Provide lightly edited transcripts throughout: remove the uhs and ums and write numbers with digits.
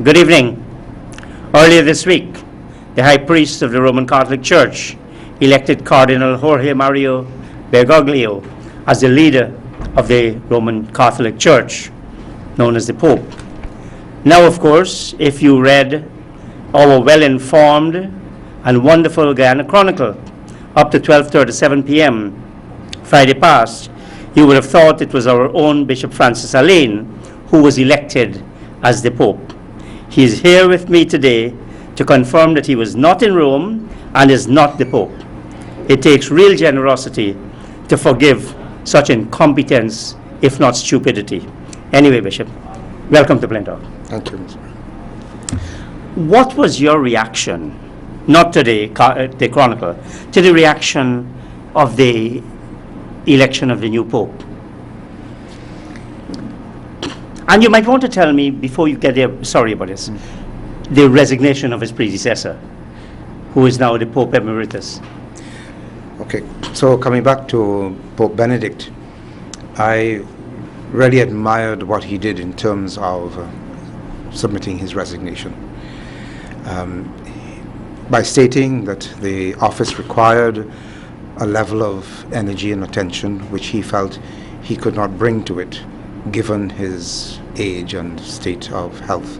Good evening. Earlier this week, the High Priest of the Roman Catholic Church elected Cardinal Jorge Mario Bergoglio as the leader of the Roman Catholic Church, known as the Pope. Now, of course, if you read our well-informed and wonderful Guyana Chronicle up to 12:37 p.m. Friday past, you would have thought it was our own Bishop Francis Alleyne who was elected as the Pope. He is here with me today to confirm that he was not in Rome and is not the Pope. It takes real generosity to forgive such incompetence, if not stupidity. Anyway, Bishop, welcome to Plain Talk. Thank you, Mr. What was your reaction, not to the Chronicle, to the reaction of the election of the new Pope? And you might want to tell me, before you get there, sorry about this, the resignation of his predecessor, who is now the Pope Emeritus. Okay, so coming back to Pope Benedict, I really admired what he did in terms of submitting his resignation. By stating that the office required a level of energy and attention which he felt he could not bring to it, given his age and state of health.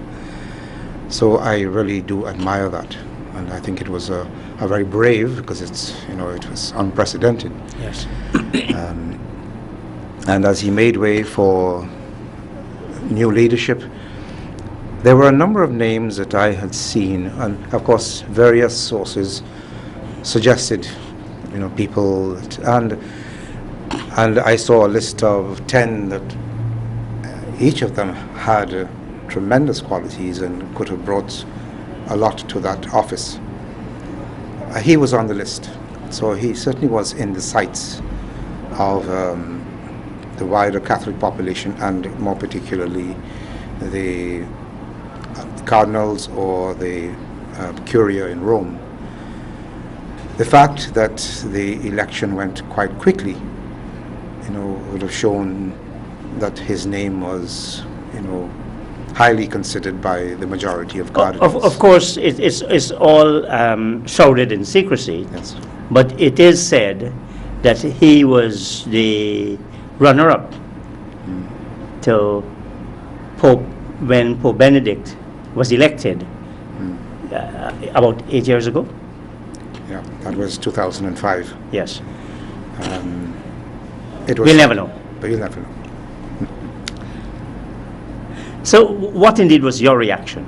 So I really do admire that, and I think it was a very brave, because it was unprecedented. Yes. And as he made way for new leadership, there were a number of names that I had seen, and of course various sources suggested, people that, and I saw a list of 10 that each of them had tremendous qualities and could have brought a lot to that office. He was on the list, so he certainly was in the sights of the wider Catholic population, and more particularly the cardinals or the curia in Rome. The fact that the election went quite quickly, would have shown that his name was, highly considered by the majority of cardinals. Of course, it's all shrouded in secrecy, Yes. but it is said that he was the runner-up to Pope when Pope Benedict was elected about 8 years ago. Yeah, that was 2005. Yes. It was. We'll never know. But you'll never know. So what indeed was your reaction?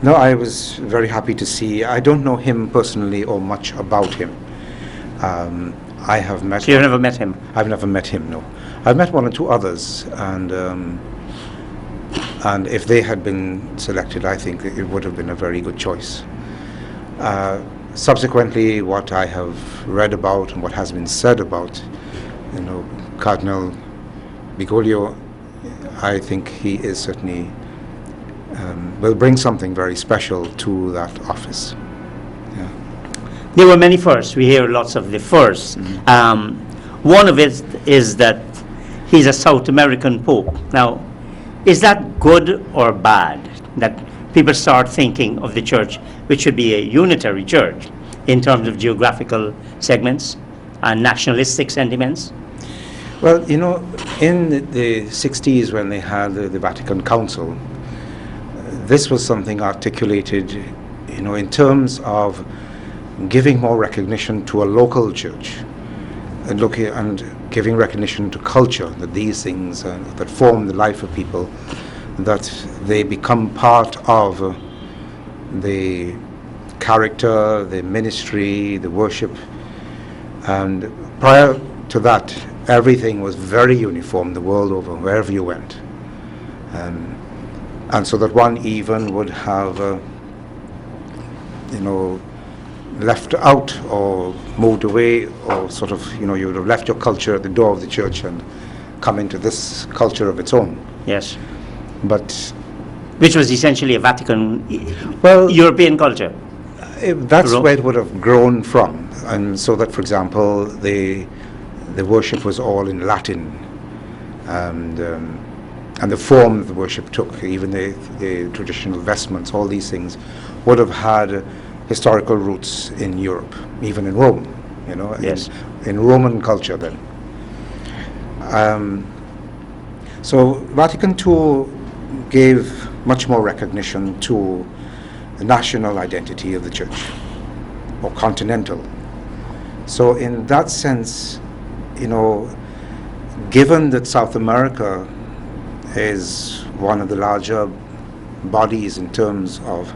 No, I was very happy to see. I don't know him personally or much about him. I have met. So you've never met him? I've never met him. No, I've met one or two others, and if they had been selected, I think it would have been a very good choice. Subsequently, what I have read about and what has been said about, Cardinal Bergoglio, I think he is certainly will bring something very special to that office. Yeah. There were many firsts. We hear lots of the firsts. One of it is that he's a South American Pope. Now, is that good or bad that people start thinking of the church, which should be a unitary church in terms of geographical segments and nationalistic sentiments? Well, in the 60s, when they had the Vatican Council, this was something articulated, in terms of giving more recognition to a local church, and giving recognition to culture, that these things that form the life of people, that they become part of the character, the ministry, the worship. And prior to that, everything was very uniform the world over, wherever you went. And so that one even would have, left out or moved away, or sort of, you would have left your culture at the door of the church and come into this culture of its own. Yes. But which was essentially a Vatican, well, European culture. That's where it would have grown from. And so that, for example, the worship was all in Latin, and and the form the worship took, even the traditional vestments, all these things would have had historical roots in Europe, even in Rome, you know, Yes. in Roman culture then. So Vatican II gave much more recognition to the national identity of the church, or continental. So in that sense, you know, given that South America is one of the larger bodies in terms of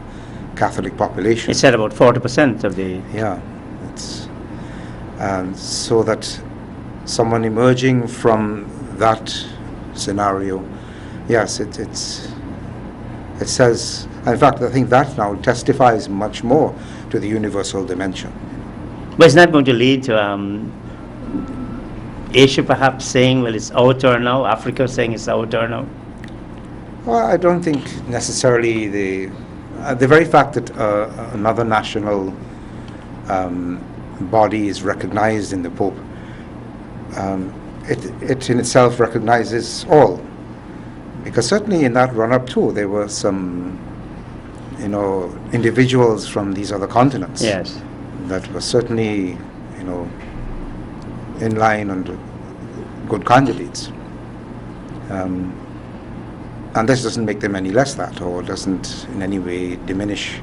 Catholic population. It's at about 40% of the... Yeah, it's, and so that someone emerging from that scenario, yes, it says, in fact, I think that now testifies much more to the universal dimension. But it's not going to lead to Asia perhaps saying, well, it's our turn now, Africa saying it's our turn now? Well, I don't think necessarily the very fact that another national body is recognized in the Pope, it in itself recognizes all. Because certainly in that run-up too, there were some, you know, individuals from these other continents. Yes. That were certainly, you know, in line and good candidates. And this doesn't make them any less that, or doesn't in any way diminish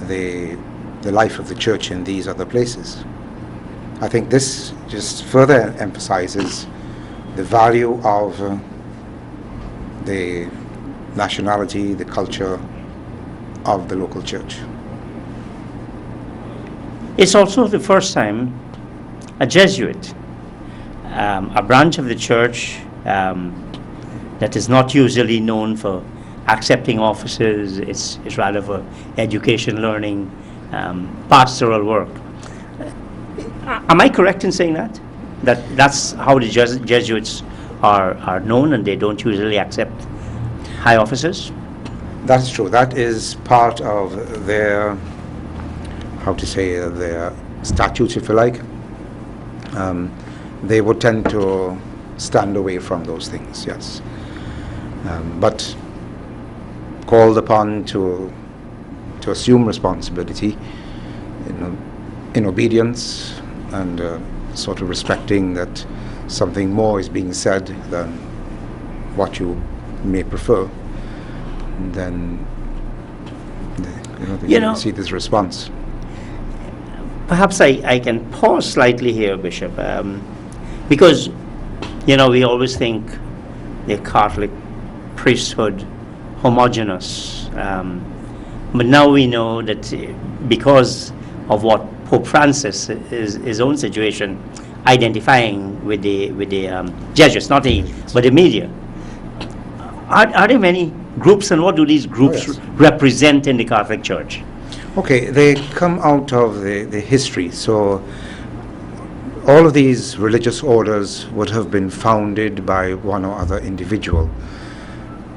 the life of the church in these other places. I think this just further emphasizes the value of the nationality, the culture of the local church. It's also the first time a Jesuit, a branch of the church that is not usually known for accepting offices, it's rather for education, learning, pastoral work. Am I correct in saying that? That's how the Jesuits are known, and they don't usually accept high offices? That's true. That is part of their, how to say, their statutes, if you like. They would tend to stand away from those things, yes. But called upon to assume responsibility in obedience and sort of respecting that something more is being said than what you may prefer, then you see this response. Perhaps I can pause slightly here, Bishop, because, you know, we always think the Catholic priesthood homogeneous, but now we know that because of what Pope Francis, his own situation, identifying with the Jesuits, not he, but the media. Are there many groups, and what do these groups represent in the Catholic Church? Okay, they come out of the history. So all of these religious orders would have been founded by one or other individual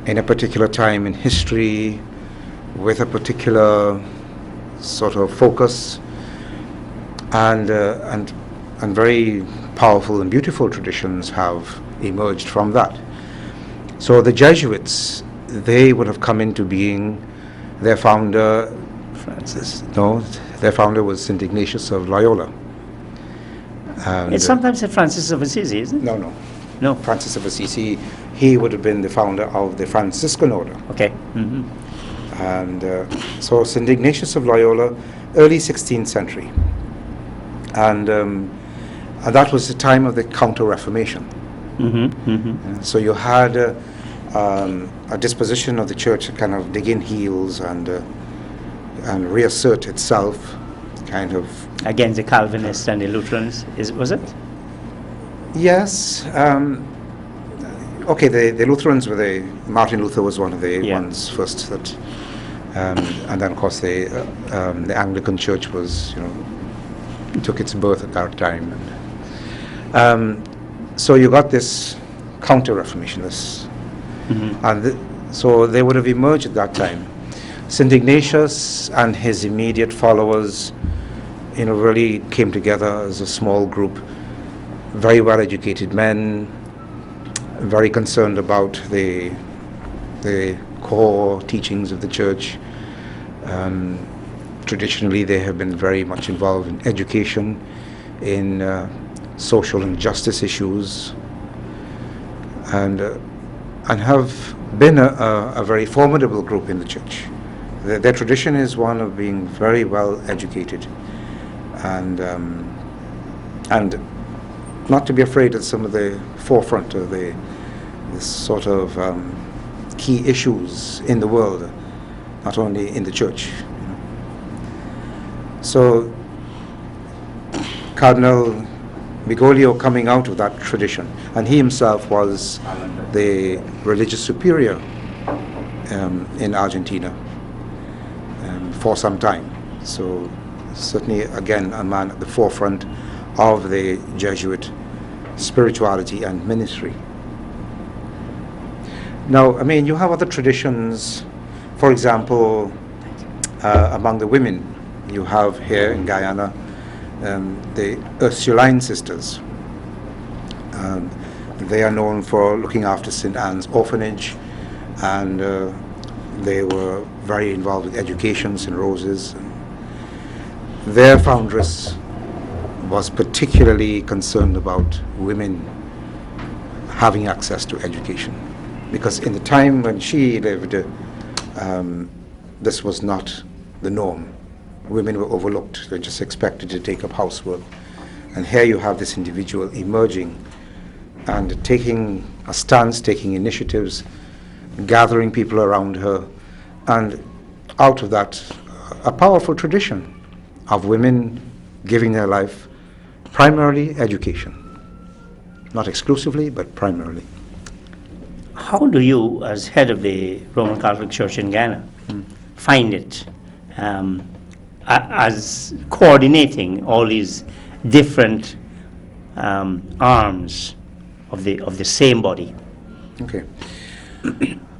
in a particular time in history with a particular sort of focus, and very powerful and beautiful traditions have emerged from that. So the Jesuits, they would have come into being. Their founder, their founder was St. Ignatius of Loyola. It's sometimes said Francis of Assisi, isn't it? No. Francis of Assisi, he would have been the founder of the Franciscan order. Okay. Mm-hmm. And so St. Ignatius of Loyola, early 16th century. And that was the time of the Counter-Reformation. Mm-hmm. Mm-hmm. So you had a disposition of the church to kind of dig in heels and reassert itself, kind of against the Calvinists and the Lutherans, was it? Yes. Okay, the Lutherans were Martin Luther was one of the ones first that, and then of course the Anglican Church was, took its birth at that time. And, so you got this Counter-Reformation, and so they would have emerged at that time. St. Ignatius and his immediate followers, really came together as a small group, very well-educated men, very concerned about the core teachings of the church. Traditionally, they have been very much involved in education, in social injustice issues, and have been a very formidable group in the church. Their tradition is one of being very well educated, and not to be afraid at some of the forefront of the sort of key issues in the world, not only in the church. So Cardinal Bergoglio coming out of that tradition, and he himself was the religious superior in Argentina for some time. So certainly, again, a man at the forefront of the Jesuit spirituality and ministry. Now, I mean, you have other traditions. For example, among the women, you have here in Guyana the Ursuline sisters. They are known for looking after St. Anne's Orphanage, and they were very involved with education, St. Rose's. Their foundress was particularly concerned about women having access to education, because in the time when she lived, this was not the norm. Women were overlooked. They were just expected to take up housework. And here you have this individual emerging and taking a stance, taking initiatives, gathering people around her, and out of that, a powerful tradition of women giving their life, primarily education. Not exclusively, but primarily. How do you, as head of the Roman Catholic Church in Ghana, find it as coordinating all these different arms of the same body? Okay.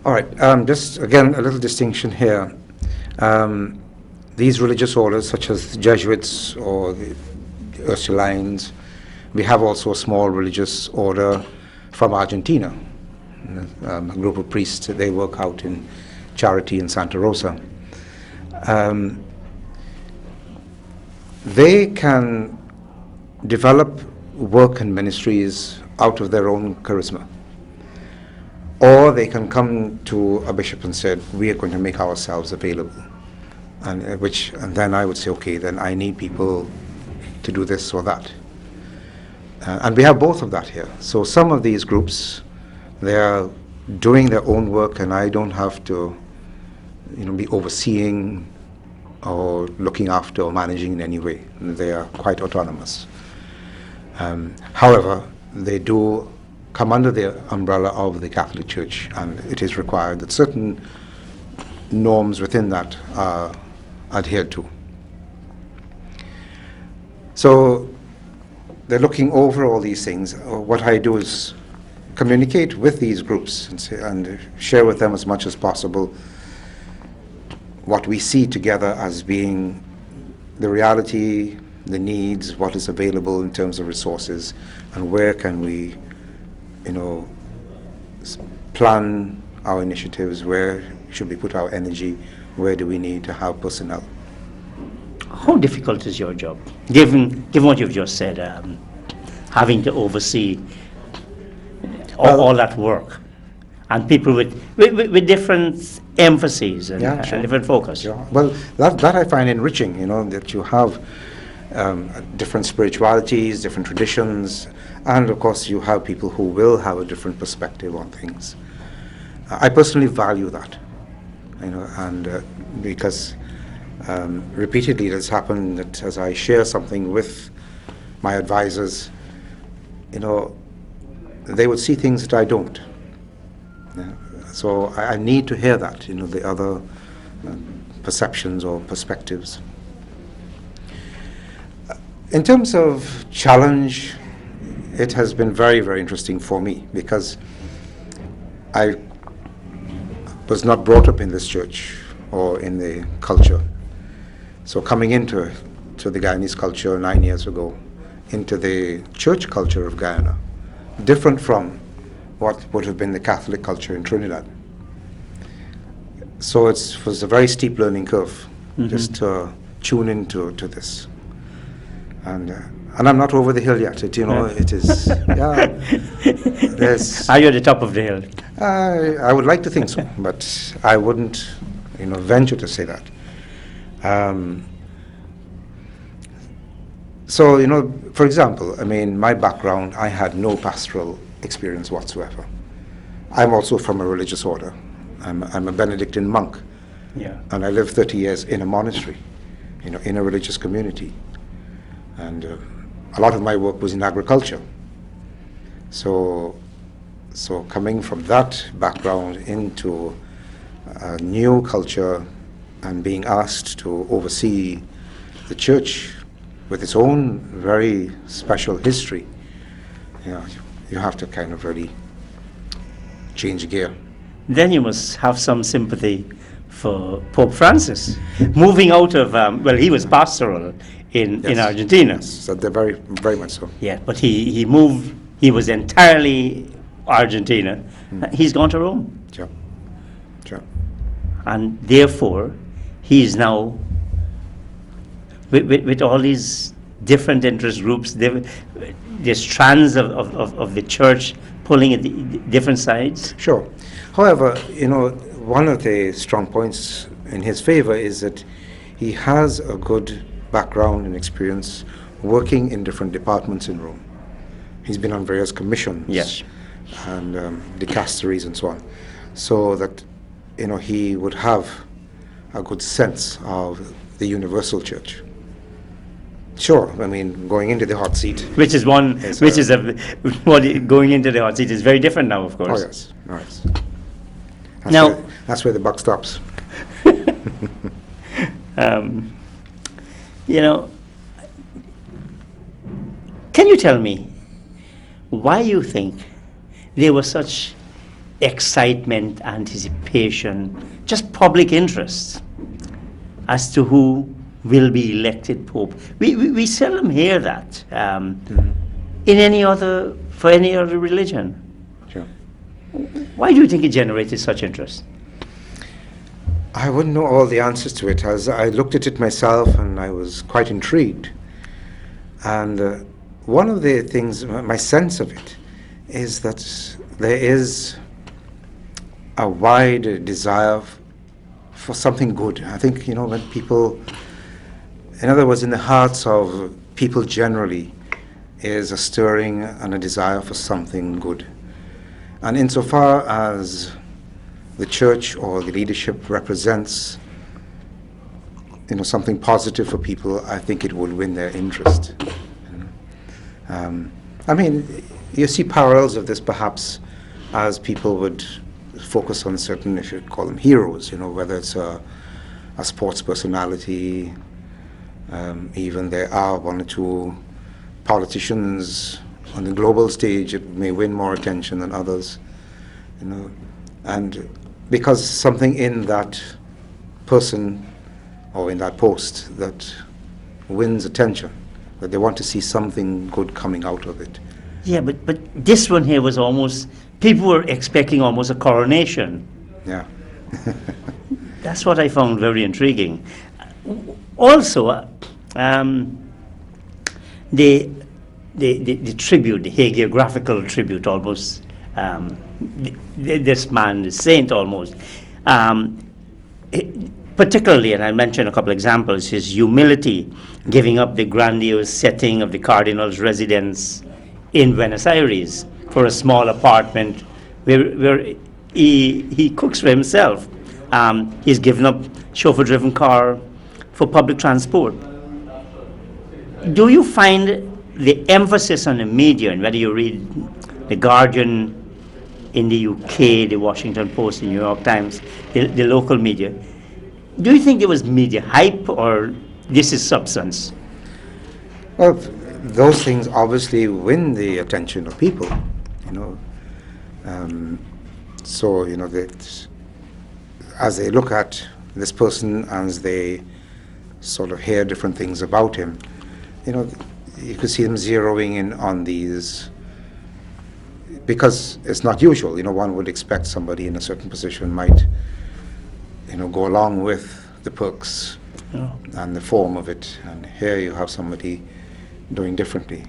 All right. Just again a little distinction here. These religious orders, such as the Jesuits or the Ursulines, we have also a small religious order from Argentina. A group of priests, they work out in Charity in Santa Rosa. They can develop work and ministries out of their own charisma. Or they can come to a bishop and say, we are going to make ourselves available. And then I would say, okay, then I need people to do this or that. And we have both of that here. So some of these groups, they are doing their own work, and I don't have to, be overseeing or looking after or managing in any way. They are quite autonomous. However, they do come under the umbrella of the Catholic Church, and it is required that certain norms within that are adhered to. So they're looking over all these things. What I do is communicate with these groups and share with them as much as possible what we see together as being the reality, the needs, what is available in terms of resources, and where can we, plan our initiatives, where should we put our energy, where do we need to have personnel. How difficult is your job, given what you've just said, having to oversee all that work, and people with different emphases and different focus? Yeah. Well, that I find enriching, that you have different spiritualities, different traditions, and of course you have people who will have a different perspective on things. I personally value that, and because repeatedly it has happened that as I share something with my advisors, they would see things that I don't. So I need to hear that, the other perceptions or perspectives. In terms of challenge, it has been very, very interesting for me, because I was not brought up in this church or in the culture. So coming into the Guyanese culture 9 years ago, into the church culture of Guyana, different from what would have been the Catholic culture in Trinidad. So it was a very steep learning curve, just to tune into this. And I'm not over the hill yet. It is. Yeah. Are you at the top of the hill? I would like to think so, but I wouldn't, venture to say that. So, for example, my background, I had no pastoral experience whatsoever. I'm also from a religious order. I'm a Benedictine monk. Yeah. And I lived 30 years in a monastery, in a religious community. And a lot of my work was in agriculture. So coming from that background into a new culture and being asked to oversee the church with its own very special history, you have to kind of really change gear. Then you must have some sympathy for Pope Francis, moving out of, he was pastoral in Argentina. Yes, so they're very, very much so. Yeah, but he moved, he was entirely Argentina. He's gone to Rome. Sure. And therefore, he is now, with all these different interest groups, the strands of the church pulling at different sides. Sure. However, one of the strong points in his favor is that he has a good background and experience working in different departments in Rome. He's been on various commissions. Yes. And dicasteries and so on. So that, he would have a good sense of the universal church. Sure, going into the hot seat. Going into the hot seat is very different now, of course. Oh yes. That's where the buck stops. Can you tell me why you think there was such excitement, anticipation, just public interest as to who will be elected Pope? We seldom hear that for any other religion. Sure. Why do you think it generated such interest? I wouldn't know all the answers to it, as I looked at it myself and I was quite intrigued. And one of the things, my sense of it, is that there is a wide desire for something good. I think, when people, in other words, in the hearts of people generally, is a stirring and a desire for something good. And insofar as the church or the leadership represents, something positive for people, I think it will win their interest. You see parallels of this perhaps as people would focus on certain, if you call them heroes, whether it's a sports personality, even there are one or two politicians on the global stage that may win more attention than others, and because something in that person or in that post that wins attention, that they want to see something good coming out of it. Yeah, but this one here was almost, people were expecting almost a coronation. Yeah. That's what I found very intriguing. Also, the tribute, the hagiographical tribute almost, this man, the saint almost, particularly, and I'll mention a couple examples, his humility, giving up the grandiose setting of the cardinal's residence in Buenos Aires for a small apartment where he cooks for himself. He's given up chauffeur-driven car for public transport. Do you find the emphasis on the media, and whether you read The Guardian in the UK, the Washington Post, the New York Times, the local media, do you think there was media hype or this is substance? Well, those things obviously win the attention of people, that as they look at this person, as they sort of hear different things about him, you could see them zeroing in on these because it's not usual. One would expect somebody in a certain position might, go along with the perks and the form of it. And here you have somebody doing differently.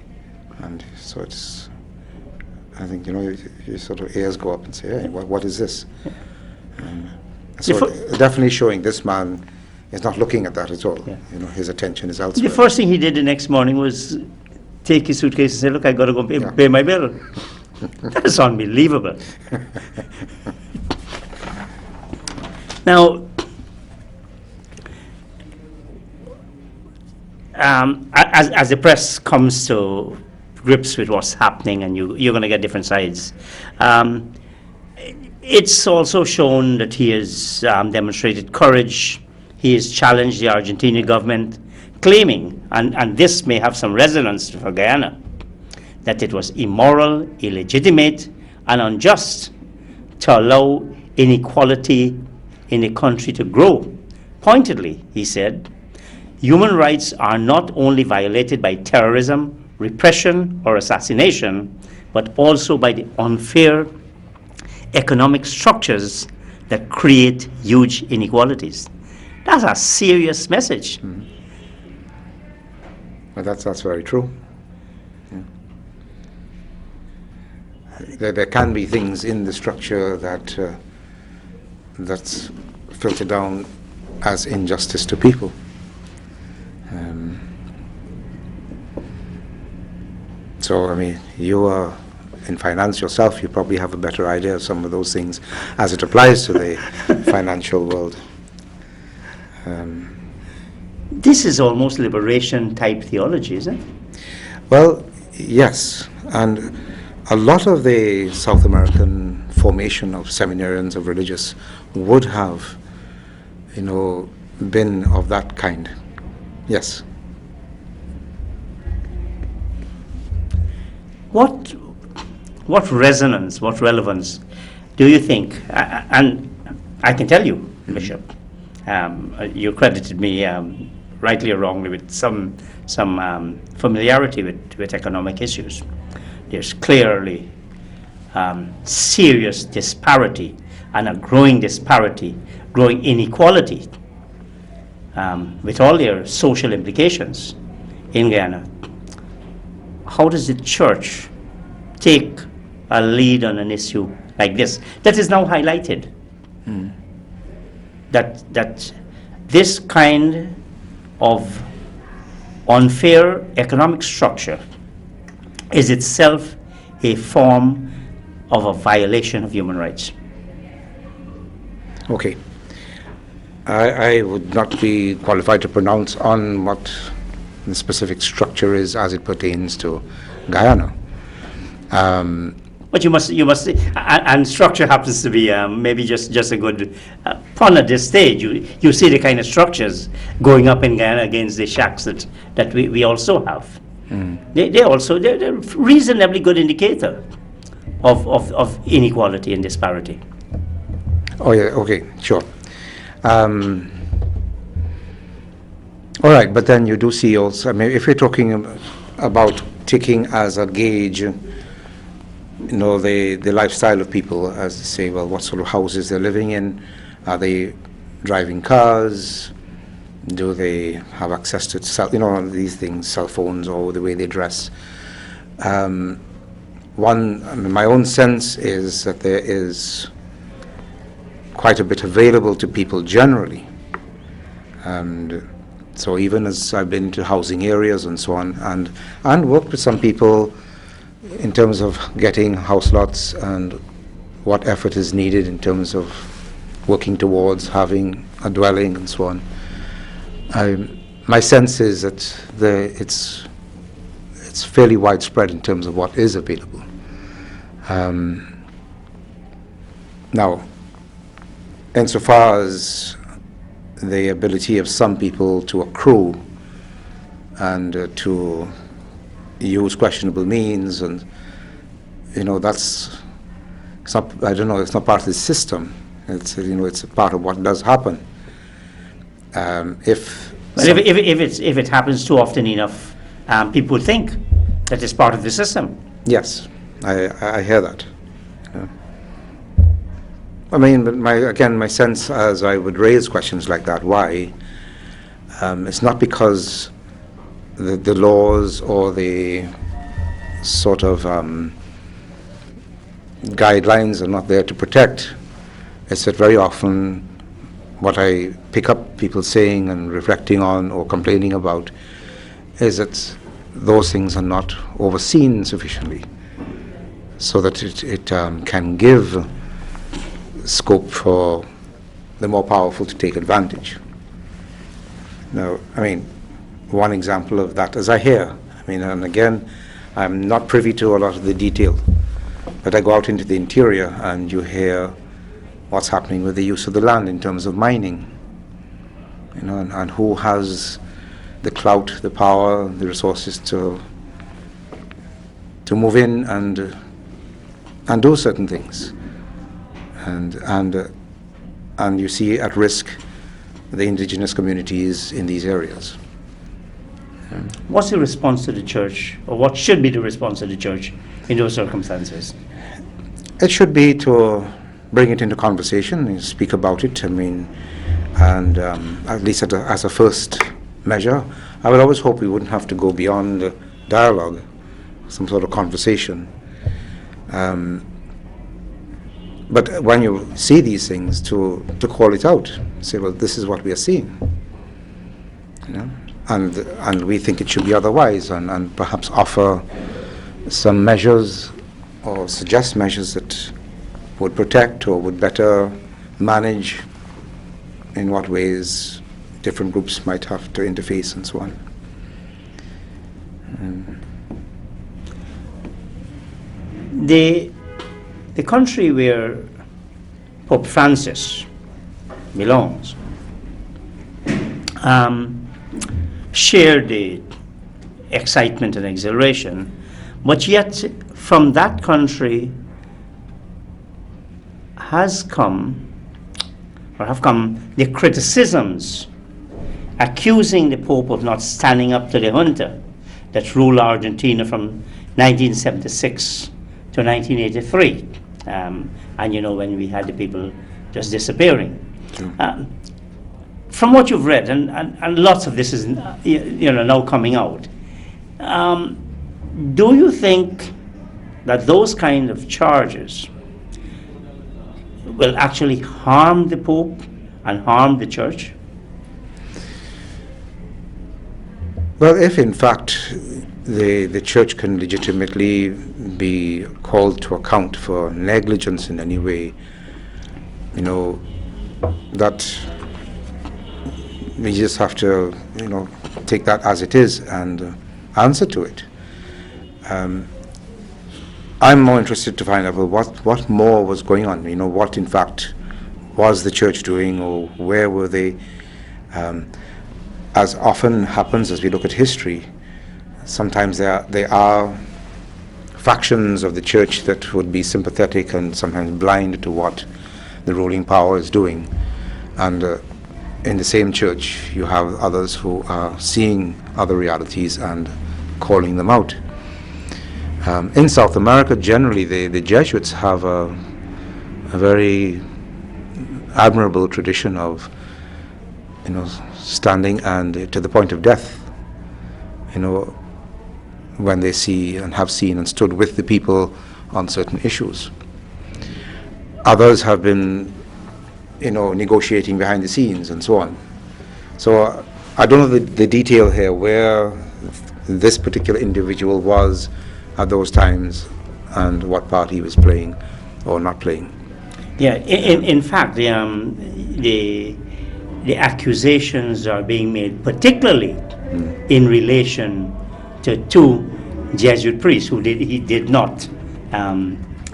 And so I think, your sort of ears go up and say, hey, what is this? So definitely showing this man is not looking at that at all. Yeah. His attention is elsewhere. The first thing he did the next morning was take his suitcase and say, look, I got to go pay my bill. That's unbelievable. Now, as the press comes to grips with what's happening, and you're going to get different sides, it's also shown that he has demonstrated courage. He has challenged the Argentinian government, claiming, and this may have some resonance for Guyana, that it was immoral, illegitimate, and unjust to allow inequality in the country to grow. Pointedly, he said, human rights are not only violated by terrorism, repression, or assassination, but also by the unfair economic structures that create huge inequalities. That's a serious message. Mm-hmm. Well, that's very true. Yeah. There can be things in the structure that's filtered down as injustice to people. So, I mean, you are in finance yourself, you probably have a better idea of some of those things as it applies to the financial world. This is almost liberation type theology, isn't it? Well, yes, and a lot of the South American formation of seminarians, of religious, would have, been of that kind. Yes. What resonance, what relevance do you think? And I can tell you, Bishop, you credited me, rightly or wrongly, with some familiarity with economic issues. There's clearly serious disparity, and a growing disparity, growing inequality, with all their social implications in Guyana. How does the church take a lead on an issue like this that is now highlighted? That this kind of unfair economic structure is itself a form of a violation of human rights. Okay. I would not be qualified to pronounce on what the specific structure is as it pertains to Guyana. But you must, and structure happens to be maybe just a good pun at this stage. You see the kind of structures going up in Guyana against the shacks that we also have. They're reasonably good indicator of inequality and disparity. Oh yeah, okay, sure. All right, but then you do see also, I mean, if you're talking about taking as a gauge, the lifestyle of people, as they say, well, what sort of houses they're living in, are they driving cars, do they have access to these things, cell phones, or the way they dress. My own sense is that there is quite a bit available to people generally, and so even as I've been to housing areas and so on, and worked with some people in terms of getting house lots and what effort is needed in terms of working towards having a dwelling and so on. My sense is that it's fairly widespread in terms of what is available. Now, insofar as the ability of some people to accrue and to use questionable means, and that's it's not, I don't know, it's not part of the system. It's it's a part of what does happen. If it happens too often enough, people think that it's part of the system. Yes, I hear that. Yeah. I mean, but my sense as I would raise questions like that, why? It's not because the laws or the sort of guidelines are not there to protect. It's that very often what I pick up people saying and reflecting on or complaining about is that those things are not overseen sufficiently, so that it can give scope for the more powerful to take advantage. Now, I mean, one example of that, as I hear, I mean, and again, I'm not privy to a lot of the detail, but I go out into the interior and you hear what's happening with the use of the land in terms of mining, you know, and who has the clout, the power, the resources to move in and do certain things, and you see at risk the indigenous communities in these areas. What's the response to the church, or what should be the response of the church in those circumstances? It should be to bring it into conversation and speak about it. I mean, and at least as a first measure, I would always hope we wouldn't have to go beyond dialogue, some sort of conversation. But when you see these things, to call it out, say, well, this is what we are seeing, you know, and we think it should be otherwise, and perhaps offer some measures or suggest measures that would protect or would better manage in what ways different groups might have to interface and so on. The country where Pope Francis belongs shared the excitement and exhilaration, but yet from that country have come the criticisms accusing the Pope of not standing up to the junta that ruled Argentina from 1976 to 1983. And you know, when we had the people just disappearing. Sure. From what you've read, and lots of this is now coming out, do you think that those kind of charges will actually harm the Pope and harm the Church? Well, if in fact the Church can legitimately be called to account for negligence in any way, you know, that we just have to, you know, take that as it is and answer to it. I'm more interested to find out, well, what more was going on, you know, what in fact was the Church doing, or where were they? As often happens as we look at history, sometimes there are factions of the Church that would be sympathetic and sometimes blind to what the ruling power is doing. And in the same Church, you have others who are seeing other realities and calling them out. In South America, generally, the Jesuits have a very admirable tradition of, you know, standing and to the point of death, you know, when they see and have seen and stood with the people on certain issues. Others have been, you know, negotiating behind the scenes and so on. So I don't know the detail here where this particular individual was at those times and what part he was playing or not playing. Yeah, in fact, the accusations are being made particularly in relation to two Jesuit priests who he did not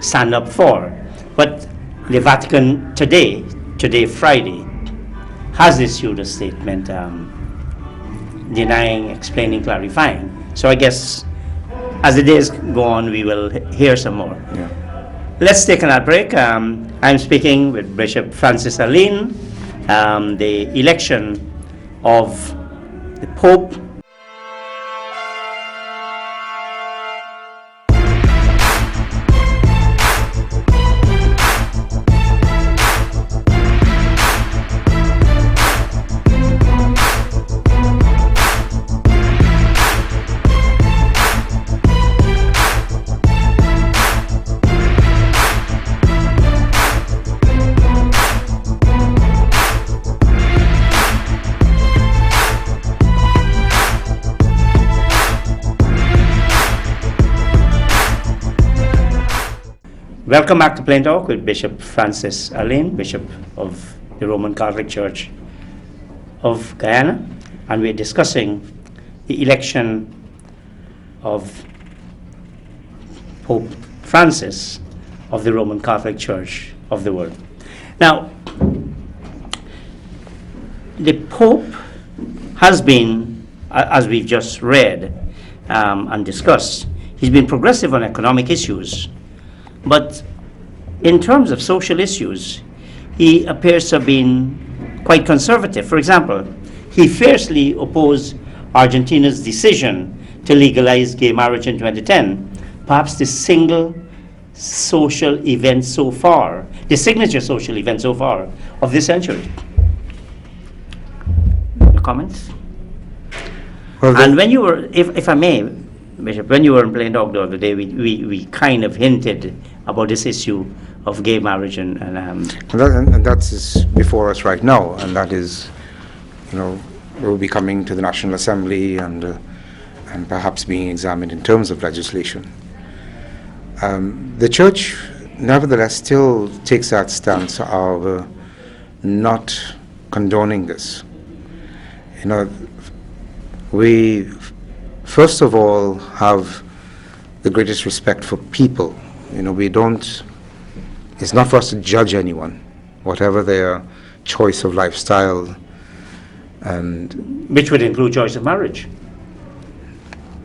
stand up for. But the Vatican today, Friday, has issued a statement denying, explaining, clarifying. So I guess as the days go on, we will hear some more. Yeah. Let's take another break. I'm speaking with Bishop Francis Alleyne, the election of the Pope. Welcome back to Plain Talk with Bishop Francis Alleyne, Bishop of the Roman Catholic Church of Guyana, and we're discussing the election of Pope Francis of the Roman Catholic Church of the world. Now, the Pope has been, as we've just read and discussed, he's been progressive on economic issues. But in terms of social issues, he appears to have been quite conservative. For example, he fiercely opposed Argentina's decision to legalize gay marriage in 2010, perhaps the single social event so far, the signature social event so far of this century. Comments? Well, and when you were, if I may, Bishop, when you were in Plain Talk the other day, we kind of hinted about this issue of gay marriage and that is before us right now, and that is, we'll be coming to the National Assembly and perhaps being examined in terms of legislation. The Church, nevertheless, still takes that stance of not condoning this. We first of all have the greatest respect for people. It's not for us to judge anyone, whatever their choice of lifestyle, and which would include choice of marriage,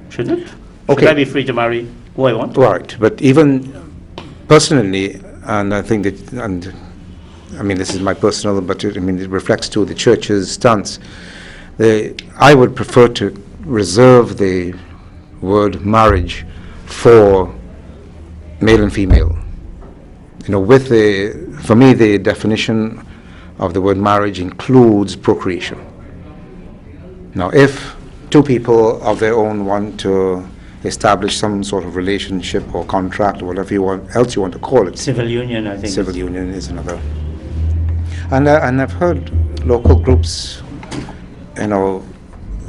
shouldn't it? Okay. Should I be free to marry who I want? Right, but even personally, and I think that, and I mean this is my personal, but it reflects to the Church's stance. I would prefer to reserve the word marriage for male and female. For me, the definition of the word marriage includes procreation. Now, if two people of their own want to establish some sort of relationship or contract or whatever else you want to call it. Civil union, I think. Civil union is another. And I've heard local groups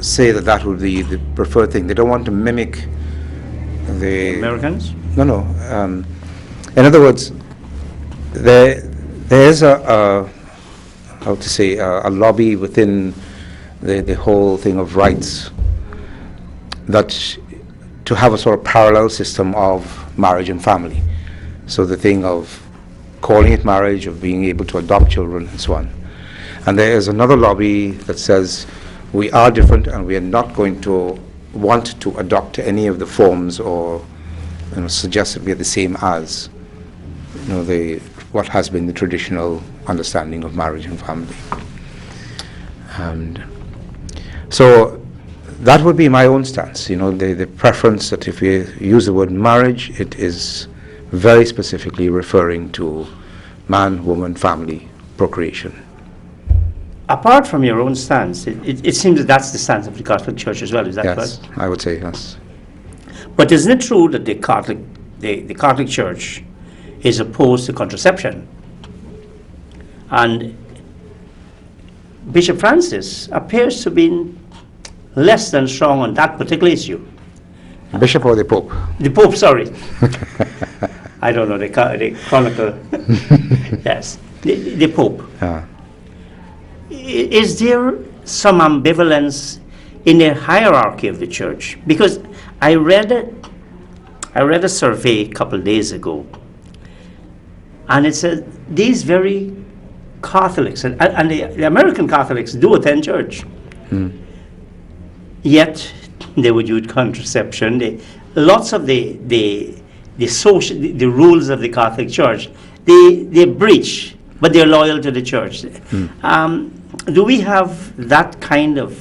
say that would be the preferred thing. They don't want to mimic the Americans? No. In other words, there's a lobby within the whole thing of rights that to have a sort of parallel system of marriage and family. So the thing of calling it marriage, of being able to adopt children and so on. And there is another lobby that says we are different and we are not going to want to adopt any of the forms or suggest that we are the same as what has been the traditional understanding of marriage and family. And so that would be my own stance. The preference that if we use the word marriage, it is very specifically referring to man, woman, family, procreation. Apart from your own stance, it seems that that's the stance of the Catholic Church as well. Is that correct? Yes, I would say yes. But isn't it true that the Catholic Church is opposed to contraception? And Bishop Francis appears to be less than strong on that particular issue. Bishop or the Pope? The Pope, sorry. I don't know, the chronicle. Yes, the Pope. Is there some ambivalence in the hierarchy of the Church? Because I read a survey a couple of days ago, and it said these very Catholics, and the American Catholics do attend church, yet they would use contraception. Lots of the rules of the Catholic Church, they breach, but they're loyal to the Church. Do we have that kind of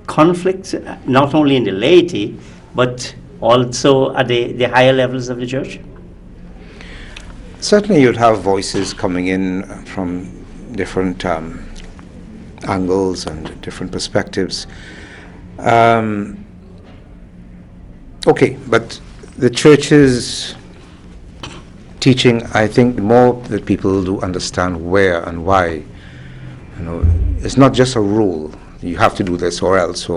conflict, not only in the laity, but also at the higher levels of the Church? Certainly you'd have voices coming in from different angles and different perspectives. Okay, but the Church's teaching, I think more that people do understand where and why. It's not just a rule, you have to do this or else,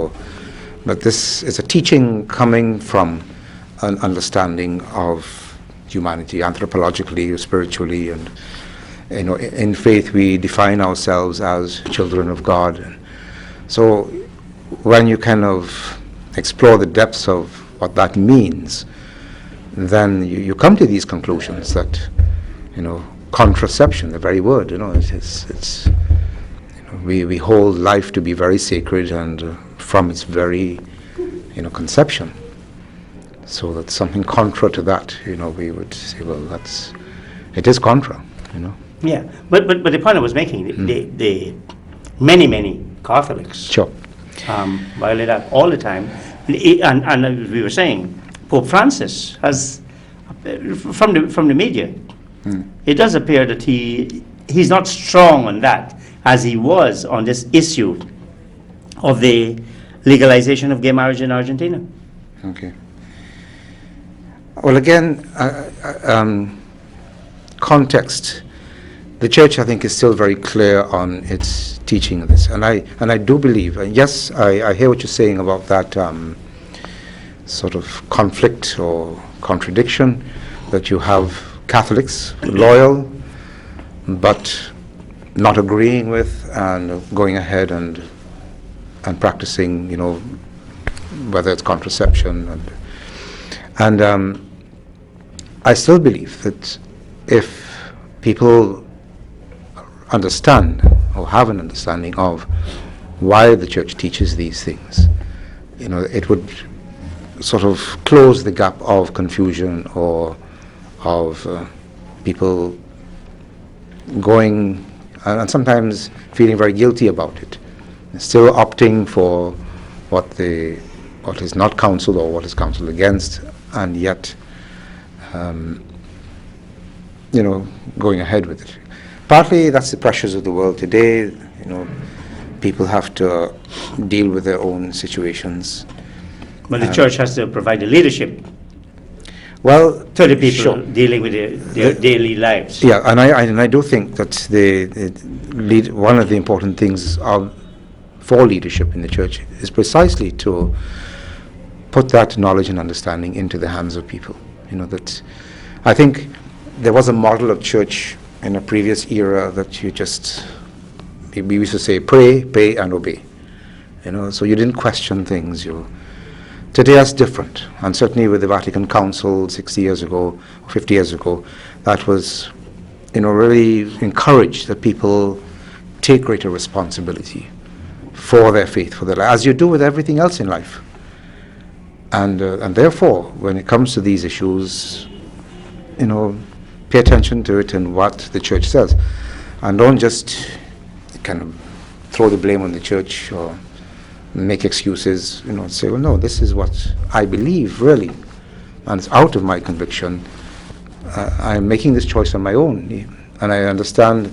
but this is a teaching coming from an understanding of humanity, anthropologically, spiritually, and in faith we define ourselves as children of God. And so when you kind of explore the depths of what that means, then you come to these conclusions that, contraception, the very word, it's we hold life to be very sacred, and from its very, conception. So that's something contra to that, we would say, well, it is contra, Yeah, but the point I was making, the many Catholics Sure. violate that all the time, and as we were saying, Pope Francis has, from the media, it does appear that he's not strong on that as he was on this issue of the legalization of gay marriage in Argentina. Okay. Well, again, context. The Church, I think, is still very clear on its teaching of this, and I do believe. And yes, I hear what you're saying about that sort of conflict or contradiction, that you have Catholics loyal, but not agreeing with and going ahead and practicing, whether it's contraception, and I still believe that if people understand or have an understanding of why the Church teaches these things, it would sort of close the gap of confusion or of people going and sometimes feeling very guilty about it, still opting for what is not counseled or what is counseled against, and yet going ahead with it. Partly that's the pressures of the world today. People have to deal with their own situations. But the Church has to provide the leadership well to the people sure. dealing with their daily lives. Yeah, and I do think that one of the important things for leadership in the Church is precisely to put that knowledge and understanding into the hands of people. That I think there was a model of church in a previous era that we used to say, pray, pay, and obey. So you didn't question things. Today that's different, and certainly with the Vatican Council 60 years ago, 50 years ago, that was, really encouraged that people take greater responsibility for their faith, for their life, as you do with everything else in life. And therefore, when it comes to these issues, pay attention to it and what the Church says, and don't just kind of throw the blame on the Church or make excuses, say, well, no, this is what I believe, really, and it's out of my conviction. I'm making this choice on my own, and I understand,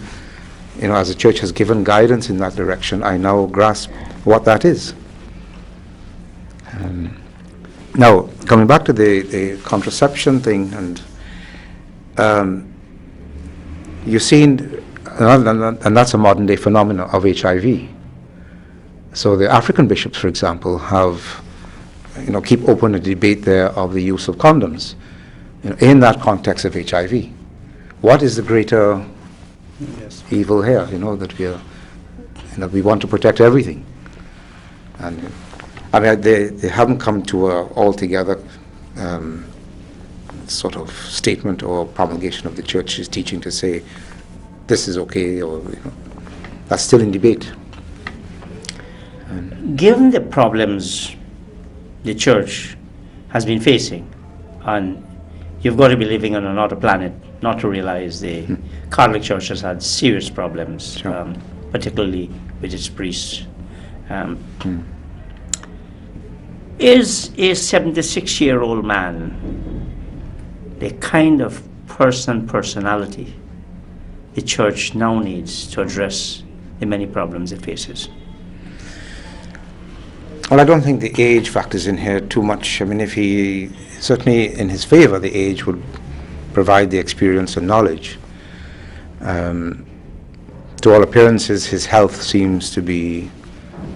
as the Church has given guidance in that direction, I now grasp what that is. Now, coming back to the contraception thing, and you've seen, and that's a modern day phenomenon of HIV. So the African bishops, for example, have, keep open a debate there of the use of condoms, in that context of HIV. What is the greater evil here? That we want to protect everything, and they haven't come to a altogether sort of statement or promulgation of the Church's teaching to say this is okay, or that's still in debate. Given the problems the Church has been facing, and you've got to be living on another planet not to realize the Catholic Church has had serious problems, Sure. Particularly with its priests. Is a 76-year-old man the kind of personality the Church now needs to address the many problems it faces? Well, I don't think the age factors in here too much. If he, certainly in his favor, the age would provide the experience and knowledge. To all appearances, his health seems to be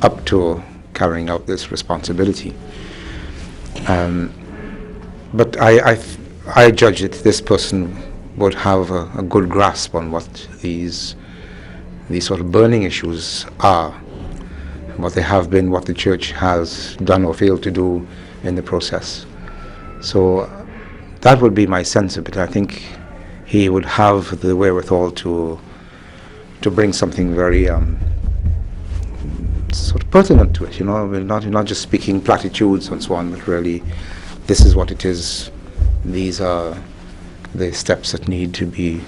up to carrying out this responsibility. But I judge that this person would have a good grasp on what these sort of burning issues are, what they have been, what the church has done or failed to do in the process. So that would be my sense of it. I think he would have the wherewithal to bring something very sort of pertinent to it. We're not just speaking platitudes and so on, but really, this is what it is. These are the steps that need to be,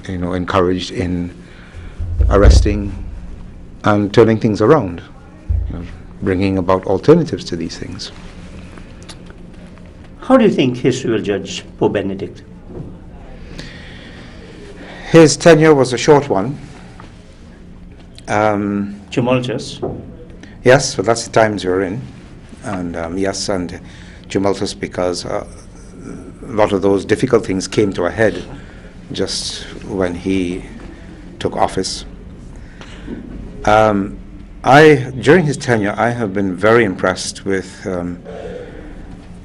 encouraged in arresting and turning things around, bringing about alternatives to these things. How do you think history will judge Pope Benedict? His tenure was a short one. Tumultuous. Yes, but that's the times we're in. And yes, and tumultuous because a lot of those difficult things came to a head just when he took office. During his tenure, I have been very impressed with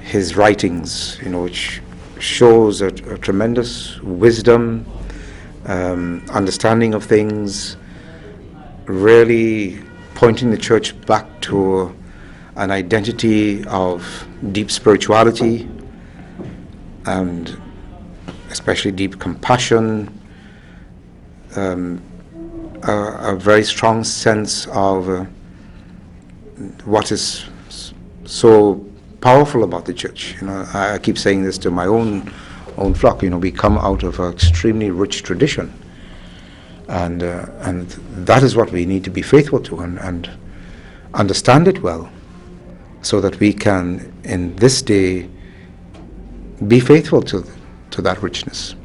his writings, which shows a tremendous wisdom, understanding of things, really pointing the church back to an identity of deep spirituality and especially deep compassion, a very strong sense of what is so powerful about the church. I keep saying this to my own flock. We come out of an extremely rich tradition, and that is what we need to be faithful to and understand it well, so that we can, in this day, be faithful to that richness.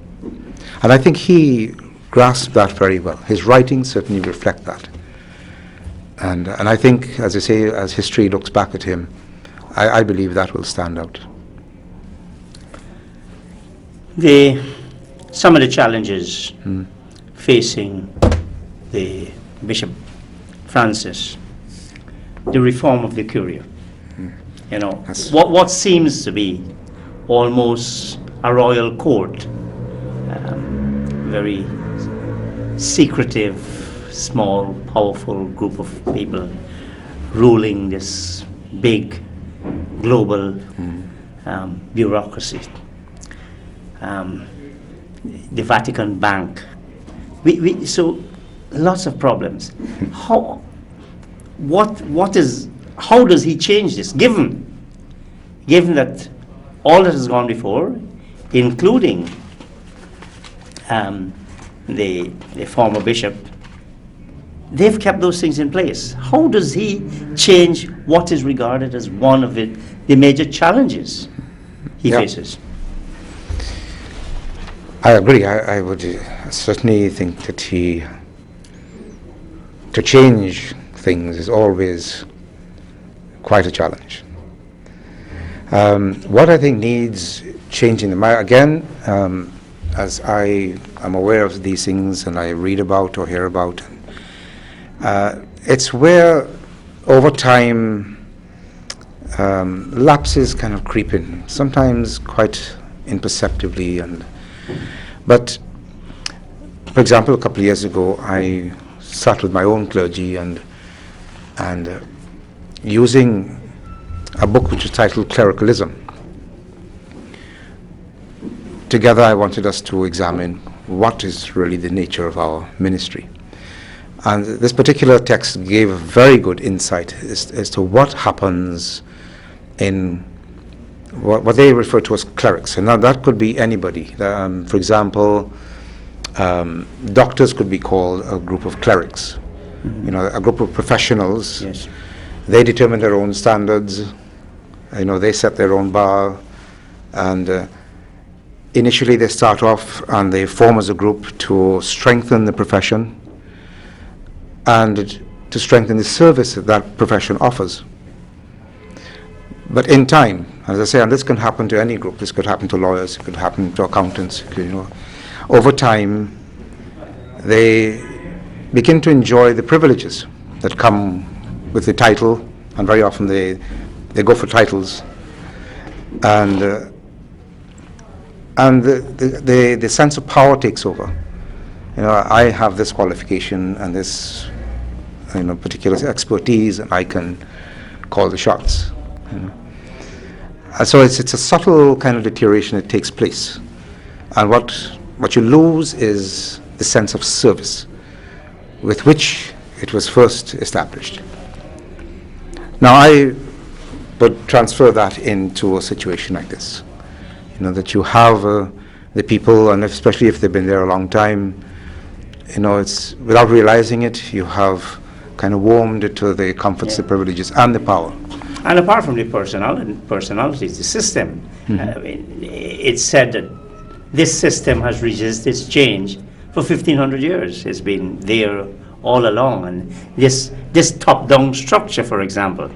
And I think he grasped that very well. His writings certainly reflect that. And I think, as I say, as history looks back at him, I believe that will stand out. Some of the challenges facing the Bishop Francis, the reform of the Curia, what seems to be almost a royal court, very secretive, small, powerful group of people ruling this big global bureaucracy. The Vatican Bank. So lots of problems. How does he change this, given that all that has gone before, including the former bishop, they've kept those things in place. How does he change what is regarded as one of the major challenges he faces? I agree. I would certainly think that to change things is always quite a challenge. What I think needs changing, again, as I am aware of these things and I read about or hear about, it's where over time lapses kind of creep in, sometimes quite imperceptibly. But for example, a couple of years ago, I sat with my own clergy and using a book which is titled Clericalism. Together I wanted us to examine what is really the nature of our ministry. And this particular text gave a very good insight as to what happens in what they refer to as clerics. And now that could be anybody. For example, doctors could be called a group of clerics. A group of professionals. Yes. They determine their own standards. They set their own bar. And initially they start off and they form as a group to strengthen the profession and to strengthen the service that profession offers. But in time, as I say, and this can happen to any group, this could happen to lawyers, it could happen to accountants, over time they begin to enjoy the privileges that come with the title, and very often they go for titles, and and the sense of power takes over. I have this qualification and this particular expertise, and I can call the shots. And so it's a subtle kind of deterioration that takes place, and what you lose is the sense of service with which it was first established. Now I would transfer that into a situation like this, that you have the people, and especially if they've been there a long time, it's without realizing it, you have kind of warmed to the comforts, the privileges, and the power. And apart from the personalities, the system, it's said that this system has resisted change for 1,500 years. It's been there all along. And this top-down structure, for example,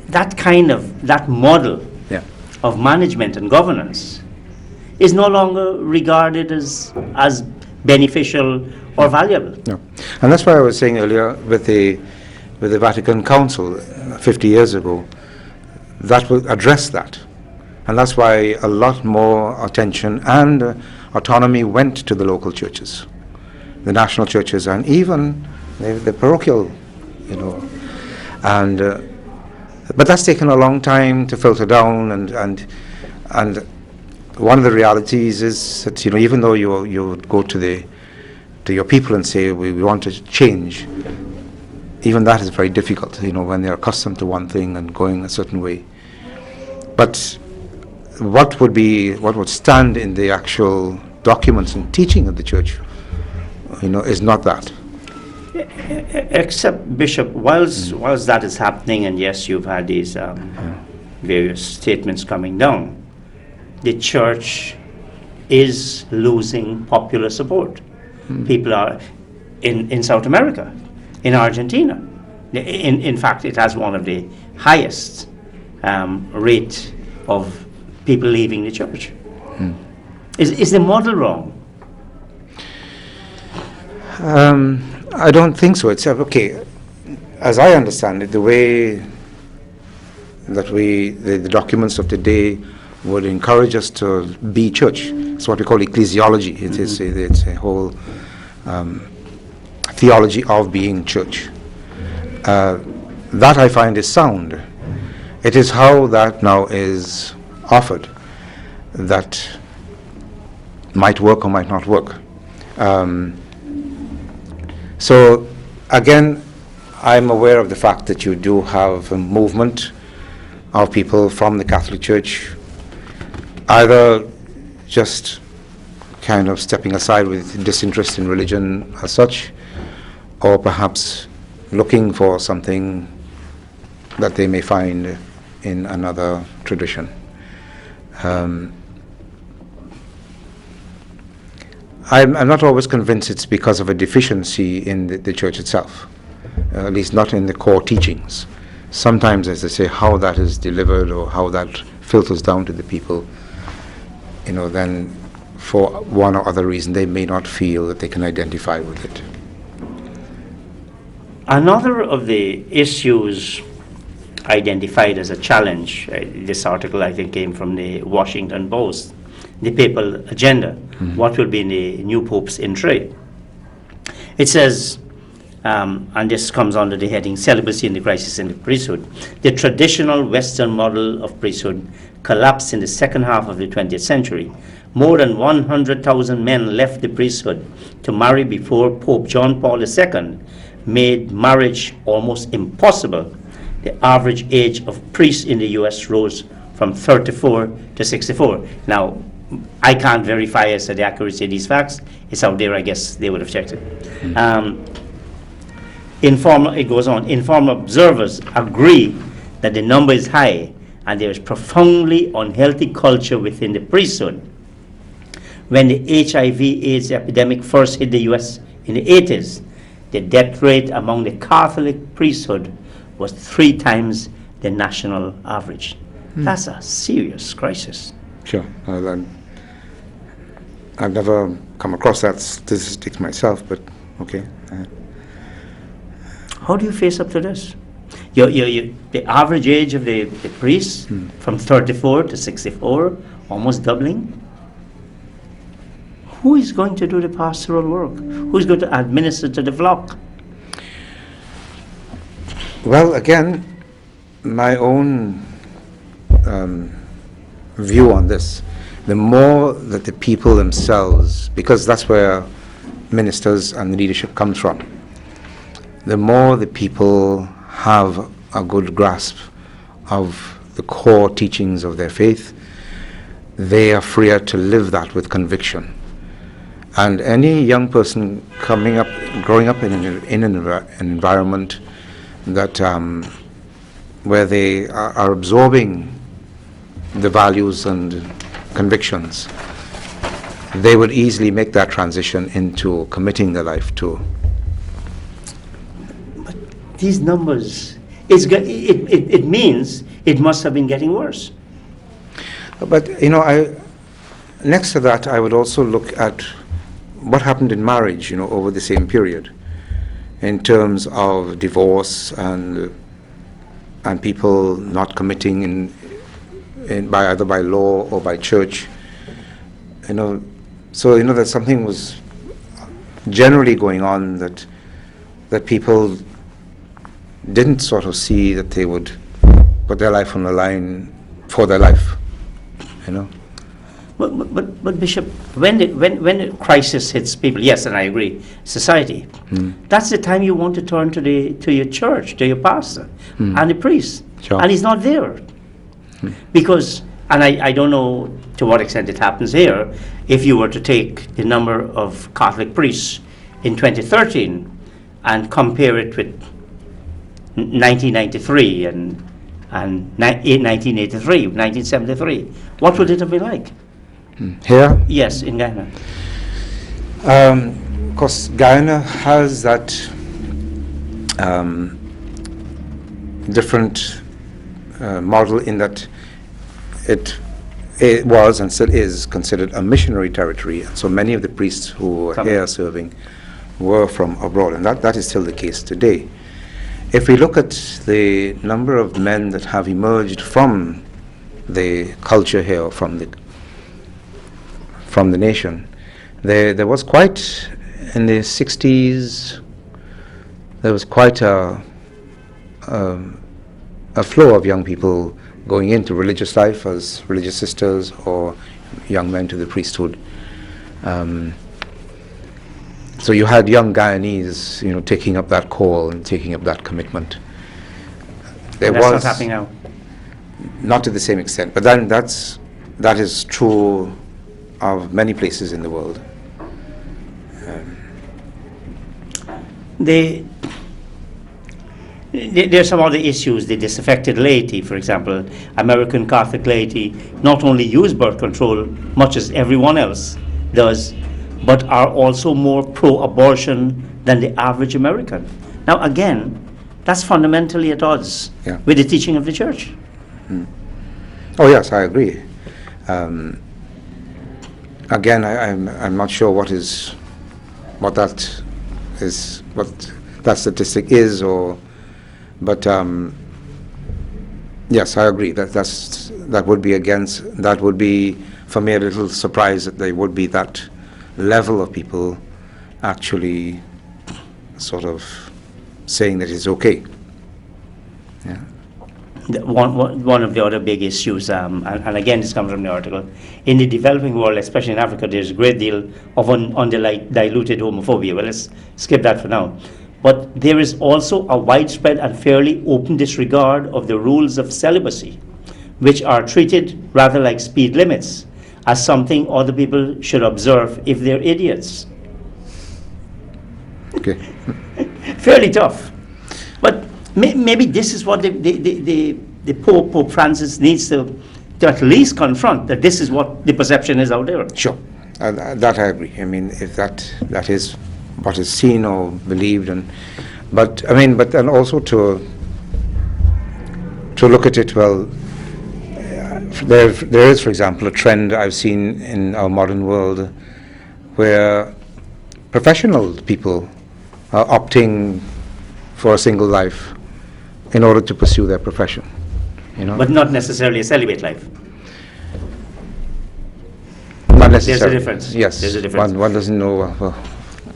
that model of management and governance is no longer regarded as beneficial or valuable. No. And that's why I was saying earlier with the Vatican Council 50 years ago, that will address that. And that's why a lot more attention and autonomy went to the local churches, the national churches, and even the parochial, and but that's taken a long time to filter down, and one of the realities is that even though you go to your people and say we want to change, even that is very difficult, when they're accustomed to one thing and going a certain way. But what would stand in the actual documents and teaching of the church, is not that. Except, Bishop, whilst that is happening, and yes, you've had these various statements coming down, the church is losing popular support. People are in South America, in Argentina. In fact, it has one of the highest rate of people leaving the church. Is the model wrong? I don't think so. It's okay. As I understand it, the way that the documents of today would encourage us to be church. It's what we call ecclesiology. It's a whole theology of being church. That I find is sound. It is how that now is offered that might work or might not work. So again, I'm aware of the fact that you do have a movement of people from the Catholic Church either just kind of stepping aside with disinterest in religion as such, or perhaps looking for something that they may find in another tradition. I'm not always convinced it's because of a deficiency in the church itself, at least not in the core teachings. Sometimes, as I say, how that is delivered or how that filters down to the people, then for one or other reason they may not feel that they can identify with it. Another of the issues identified as a challenge, this article I think came from the Washington Post, the papal agenda. What will be the new Pope's entree? It says, and this comes under the heading Celibacy and the Crisis in the Priesthood, the traditional Western model of priesthood collapsed in the second half of the 20th century. More than 100,000 men left the priesthood to marry before Pope John Paul II made marriage almost impossible. The average age of priests in the U.S. rose from 34 to 64. Now, I can't verify as to the accuracy of these facts. It's out there, I guess they would have checked it. It goes on, informal observers agree that the number is high and there is profoundly unhealthy culture within the priesthood. When the HIV/AIDS epidemic first hit the U.S. in the 80s, the death rate among the Catholic priesthood was 3 times the national average. That's a serious crisis. Sure. I've never come across that statistic myself, but okay. How do you face up to this? The average age of the priests from 34 to 64, almost doubling. Who is going to do the pastoral work? Who is going to administer to the flock? Well, again, my own view on this, the more that the people themselves, because that's where ministers and leadership comes from, the more the people have a good grasp of the core teachings of their faith, they are freer to live that with conviction. And any young person growing up in an environment that where they are absorbing the values and convictions, they would easily make that transition into committing their life to. But these numbers, it means it must have been getting worse. But next to that, I would also look at what happened in marriage, over the same period, in terms of divorce and people not committing by either by law or by church. So that something was generally going on that people didn't sort of see that they would put their life on the line for their life. But Bishop, when a crisis hits people, yes, and I agree, society, that's the time you want to turn to your church, to your pastor, and the priest, Sure. and he's not there. Because, and I don't know to what extent it happens here, if you were to take the number of Catholic priests in 2013 and compare it with 1993 and 1983, 1973, what would it have been like? Here? Yes, in Ghana. Of course, Guyana has that different model in that it was and still is considered a missionary territory. So many of the priests who were here serving were from abroad, and that is still the case today. If we look at the number of men that have emerged from the culture here, from the nation, there was quite, in the 60s, there was quite a flow of young people going into religious life as religious sisters or young men to the priesthood. So you had young Guyanese, taking up that call and taking up that commitment. That's not happening now. Not to the same extent, but then that is true of many places in the world. There are some other issues. The disaffected laity, for example, American Catholic laity not only use birth control much as everyone else does, but are also more pro-abortion than the average American. Now again, that's fundamentally at odds with the teaching of the church. Oh yes, I agree. Again, I'm not sure what that statistic is, but yes, I agree that would be for me a little surprise that there would be that level of people actually sort of saying that it's okay. Yeah. One of the other big issues, and again this comes from the article, in the developing world, especially in Africa, there's a great deal of undiluted homophobia. Well, let's skip that for now. But there is also a widespread and fairly open disregard of the rules of celibacy, which are treated rather like speed limits, as something other people should observe if they're idiots. Okay. Fairly tough. But maybe this is what the Pope Francis needs to at least confront, that this is what the perception is out there. Sure, that I agree. I mean, if that is what is seen or believed, but then also to look at it, well, there is, for example, a trend I've seen in our modern world where professional people are opting for a single life in order to pursue their profession. You know, But not necessarily a celibate life. not There's a necessarily. difference. Yes, There's a difference. One doesn't know.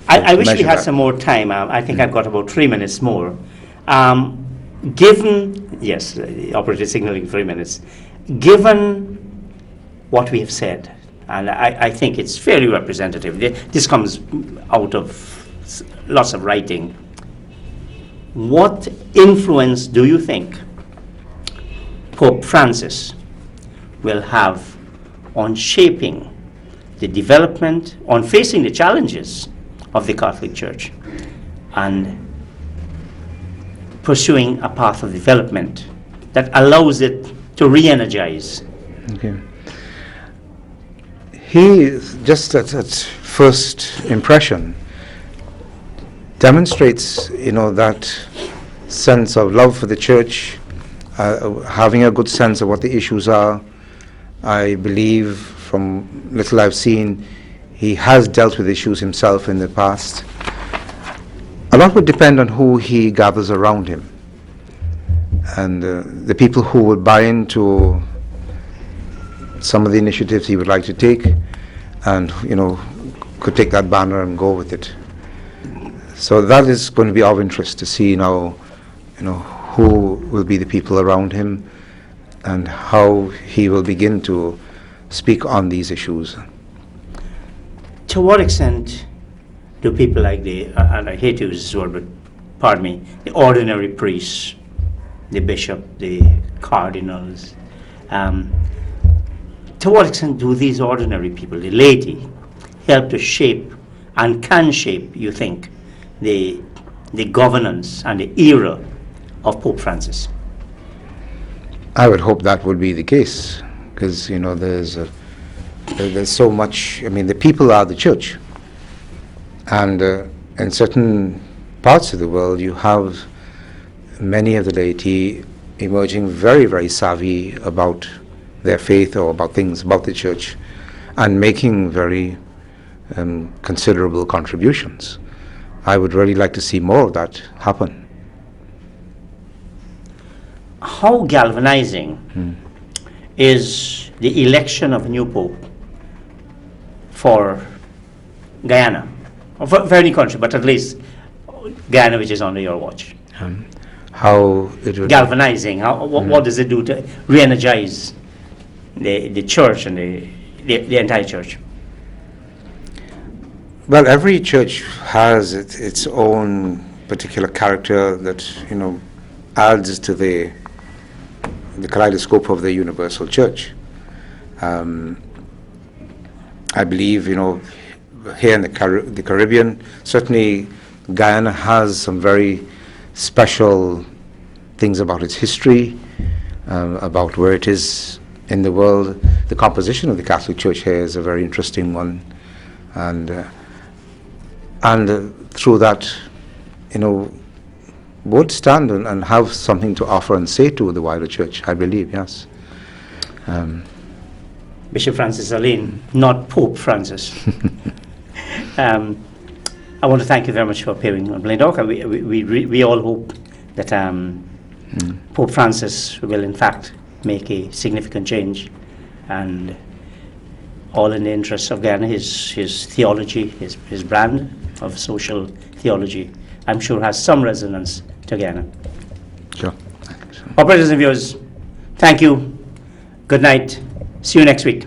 I wish we measure had that. some more time. I think I've got about 3 minutes more. Given, yes, the operator signaling 3 minutes. Given what we have said, and I think it's fairly representative. This comes out of lots of writing. What influence do you think Pope Francis will have on shaping the development, on facing the challenges of the Catholic Church and pursuing a path of development that allows it to re-energize? Okay. He, just at first impression, demonstrates, that sense of love for the church, having a good sense of what the issues are. I believe, from little I've seen, he has dealt with issues himself in the past. A lot would depend on who he gathers around him, and the people who would buy into some of the initiatives he would like to take, and could take that banner and go with it. So that is going to be of interest to see now, who will be the people around him and how he will begin to speak on these issues. To what extent do people like and I hate to use this word, but pardon me, the ordinary priests, the bishop, the cardinals, to what extent do these ordinary people, the laity, help to shape and can shape, you think, the governance and the era of Pope Francis? I would hope that would be the case, because there's so much. I mean, the people are the church, and in certain parts of the world, you have many of the laity emerging very, very savvy about their faith or about things about the church, and making very considerable contributions. I would really like to see more of that happen. How galvanizing is the election of a new pope for Guyana, or for any country, but at least Guyana, which is under your watch? How it would Galvanizing. What does it do to re-energize the church and the entire church? Well, every church has its own particular character that adds to the kaleidoscope of the universal church. I believe here in the Caribbean, certainly Guyana has some very special things about its history, about where it is in the world. The composition of the Catholic Church here is a very interesting one, and through that, would stand and have something to offer and say to the wider church, I believe, yes. Bishop Francis Alleyne, not Pope Francis. I want to thank you very much for appearing on Blind Talk. We all hope that Pope Francis will in fact make a significant change, and all in the interests of Guyana. His theology, his brand of social theology, I'm sure has some resonance to Guyana. Sure. Operators and viewers, thank you. Good night. See you next week.